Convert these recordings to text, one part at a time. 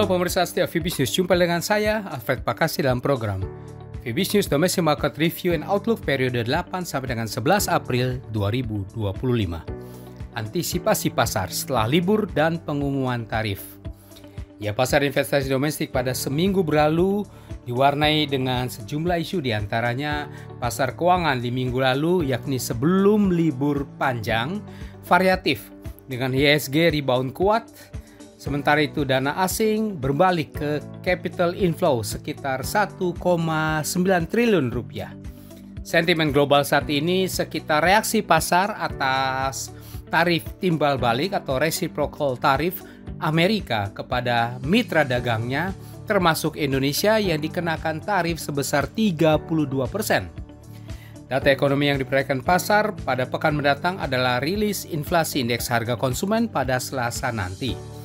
Halo pemirsa setia Fibis News, jumpa dengan saya Alfred Pakasi dalam program Fibis News Domestic Market Review and Outlook periode 8 sampai dengan 11 April 2025. Antisipasi pasar setelah libur dan pengumuman tarif. Ya, pasar investasi domestik pada seminggu berlalu diwarnai dengan sejumlah isu, diantaranya pasar keuangan di minggu lalu, yakni sebelum libur panjang, variatif dengan IHSG rebound kuat. Sementara itu dana asing berbalik ke capital inflow sekitar 1,9 triliun rupiah. Sentimen global saat ini sekitar reaksi pasar atas tarif timbal balik atau reciprocal tarif Amerika kepada mitra dagangnya termasuk Indonesia yang dikenakan tarif sebesar 32%. Data ekonomi yang diperkirakan pasar pada pekan mendatang adalah rilis inflasi indeks harga konsumen pada Selasa nanti.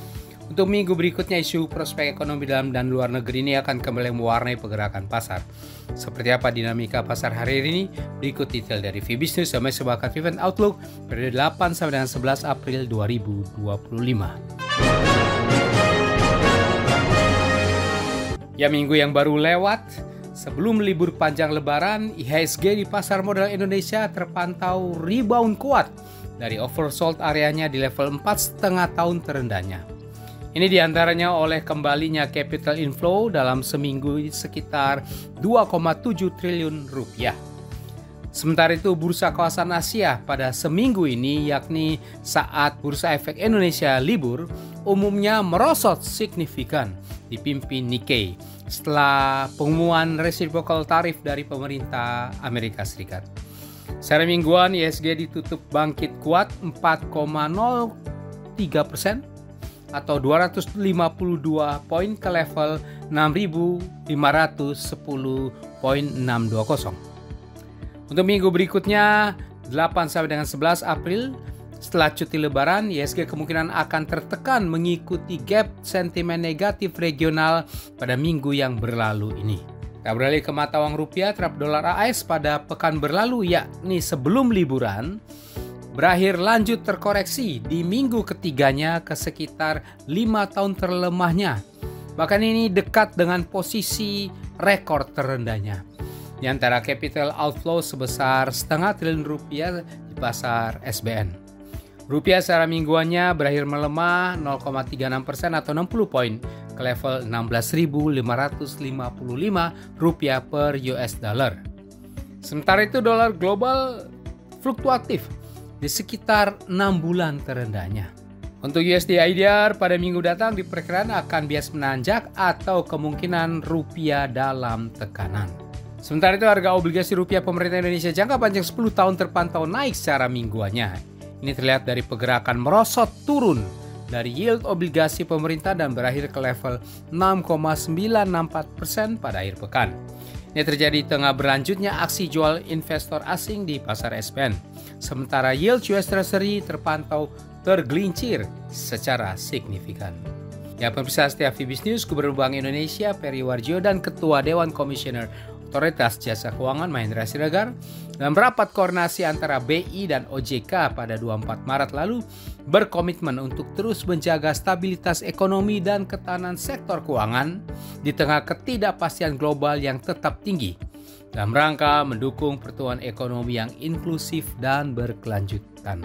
Untuk minggu berikutnya, isu prospek ekonomi dalam dan luar negeri ini akan kembali mewarnai pergerakan pasar. Seperti apa dinamika pasar hari ini? Berikut detail dari Fibis News Domestic Market Review and Outlook periode 8 sampai dengan 11 April 2025. Ya, minggu yang baru lewat, sebelum libur panjang lebaran, IHSG di pasar modal Indonesia terpantau rebound kuat dari oversold areanya di level 4,5 tahun terendahnya. Ini diantaranya oleh kembalinya capital inflow dalam seminggu sekitar 2,7 triliun rupiah. Sementara itu bursa kawasan Asia pada seminggu ini, yakni saat Bursa Efek Indonesia libur, umumnya merosot signifikan dipimpin Nikkei setelah pengumuman reciprocal tarif dari pemerintah Amerika Serikat. Secara mingguan IHSG ditutup bangkit kuat 4,03% atau 252 poin ke level 6.510.620. Untuk minggu berikutnya 8 sampai dengan 11 April setelah cuti lebaran, IHSG kemungkinan akan tertekan mengikuti gap sentimen negatif regional pada minggu yang berlalu ini. Kita beralih ke mata uang rupiah terhadap dolar AS pada pekan berlalu, yakni sebelum liburan, berakhir lanjut terkoreksi di minggu ketiganya ke sekitar 5 tahun terlemahnya. Bahkan ini dekat dengan posisi rekor terendahnya. Di antara capital outflow sebesar setengah triliun rupiah di pasar SBN. Rupiah secara mingguannya berakhir melemah 0,36% atau 60 poin ke level 16.555 rupiah per US dollar. Sementara itu dolar global fluktuatif di sekitar 6 bulan terendahnya. Untuk USD IDR pada minggu datang diperkirakan akan bias menanjak atau kemungkinan rupiah dalam tekanan. Sementara itu harga obligasi rupiah pemerintah Indonesia jangka panjang 10 tahun terpantau naik secara mingguannya. Ini terlihat dari pergerakan merosot turun dari yield obligasi pemerintah dan berakhir ke level 6,964% pada akhir pekan. Ini terjadi di tengah berlanjutnya aksi jual investor asing di pasar SBN. Sementara yield US Treasury terpantau tergelincir secara signifikan. Ya, pemirsa setia Fibis News, Gubernur Bank Indonesia Peri Warjio dan Ketua Dewan Komisioner Otoritas Jasa Keuangan Mahendra Siregar dalam rapat koordinasi antara BI dan OJK pada 24 Maret lalu berkomitmen untuk terus menjaga stabilitas ekonomi dan ketahanan sektor keuangan di tengah ketidakpastian global yang tetap tinggi dalam rangka mendukung pertumbuhan ekonomi yang inklusif dan berkelanjutan.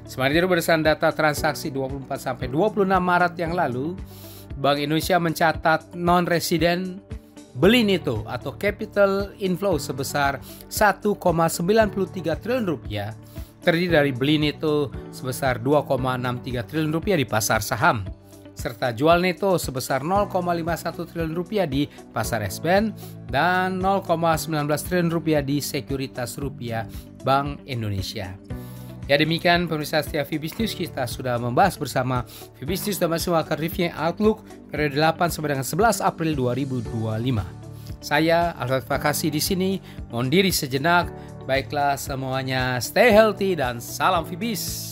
Sementara itu berdasarkan data transaksi 24 sampai 26 Maret yang lalu, Bank Indonesia mencatat non-residen beli neto atau capital inflow sebesar 1,93 triliun rupiah, terdiri dari beli neto sebesar 2,63 triliun rupiah di pasar saham, serta jual neto sebesar 0,51 triliun rupiah di pasar SBN dan 0,19 triliun rupiah di sekuritas rupiah Bank Indonesia. Ya, demikian pemirsa setia Fibis News, kita sudah membahas bersama Fibis News Domestic Market Review Outlook periode 8 sampai dengan 11 April 2025. Saya Alfred Pakasi di sini, mohon diri sejenak. Baiklah semuanya, stay healthy dan salam Fibis.